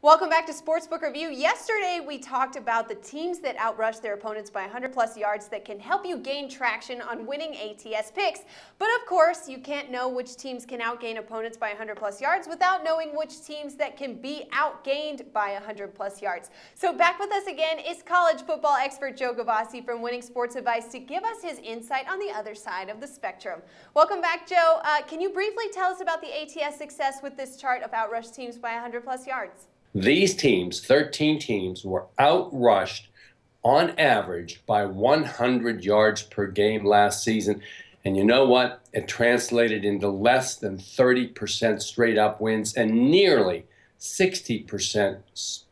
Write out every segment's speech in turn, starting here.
Welcome back to Sportsbook Review. Yesterday, we talked about the teams that outrush their opponents by 100+ yards that can help you gain traction on winning ATS picks. But of course, you can't know which teams can outgain opponents by 100+ yards without knowing which teams that can be outgained by 100+ yards. So back with us again is college football expert Joe Gavazzi from Winning Sports Advice to give us his insight on the other side of the spectrum. Welcome back, Joe. Can you briefly tell us about the ATS success with this chart of outrush teams by 100+ yards? These teams, 13 teams, were outrushed on average by 100 yards per game last season. And you know what? It translated into less than 30% straight up wins and nearly 60%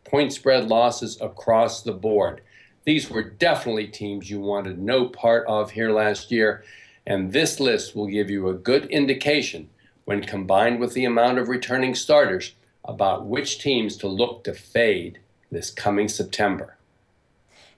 point spread losses across the board. These were definitely teams you wanted no part of here last year. And this list will give you a good indication, when combined with the amount of returning starters, about which teams to look to fade this coming September.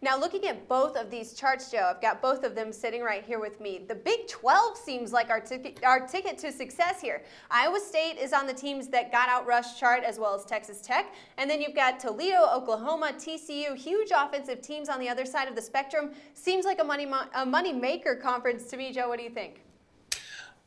Now, looking at both of these charts, Joe, I've got both of them sitting right here with me. The Big 12 seems like our ticket to success here. Iowa State is on the teams that got outrushed chart, as well as Texas Tech. And then you've got Toledo, Oklahoma, TCU, huge offensive teams on the other side of the spectrum. Seems like a money maker conference to me, Joe. What do you think?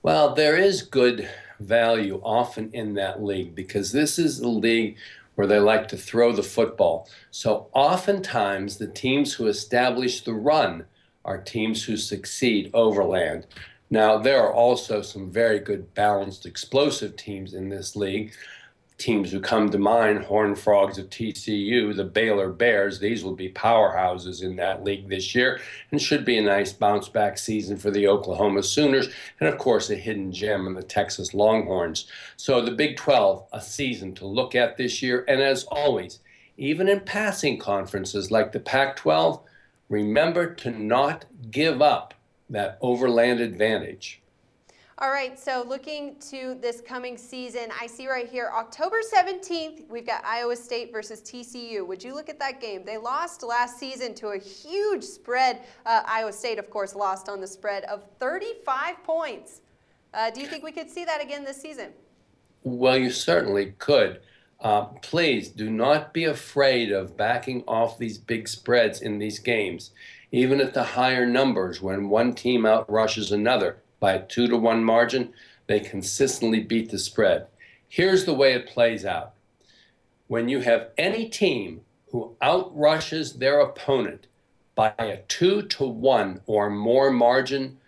Well, there is good value often in that league because this is a league where they like to throw the football. So oftentimes the teams who establish the run are teams who succeed overland. Now, there are also some very good balanced explosive teams in this league. Teams who come to mind, Horned Frogs of TCU, the Baylor Bears, these will be powerhouses in that league this year and should be a nice bounce-back season for the Oklahoma Sooners and, of course, a hidden gem in the Texas Longhorns. So the Big 12, a season to look at this year. And as always, even in passing conferences like the Pac-12, remember to not give up that overland advantage. All right, so looking to this coming season, I see right here, October 17th, we've got Iowa State versus TCU. Would you look at that game? They lost last season to a huge spread. Iowa State, of course, lost on the spread of 35 points. Do you think we could see that again this season? Well, you certainly could. Please do not be afraid of backing off these big spreads in these games, even at the higher numbers when one team outrushes another. By a 2-to-1 margin, they consistently beat the spread. Here's the way it plays out. When you have any team who outrushes their opponent by a 2-to-1 or more margin,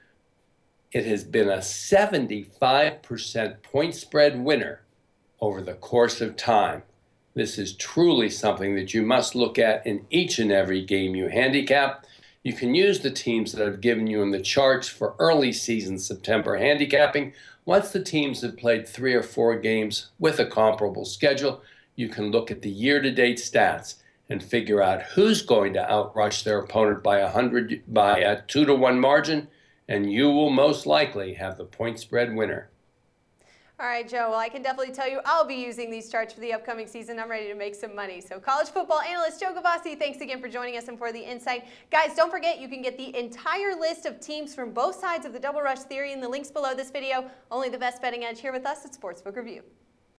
it has been a 75% point spread winner over the course of time. This is truly something that you must look at in each and every game you handicap. You can use the teams that I've given you in the charts for early season September handicapping. Once the teams have played 3 or 4 games with a comparable schedule, you can look at the year-to-date stats and figure out who's going to outrush their opponent by a 2-to-1 margin, and you will most likely have the point spread winner. All right, Joe, well, I can definitely tell you I'll be using these charts for the upcoming season. I'm ready to make some money. So college football analyst Joe Gavazzi, thanks again for joining us and for the insight. Guys, don't forget you can get the entire list of teams from both sides of the double rush theory in the links below this video. Only the best betting edge here with us at Sportsbook Review.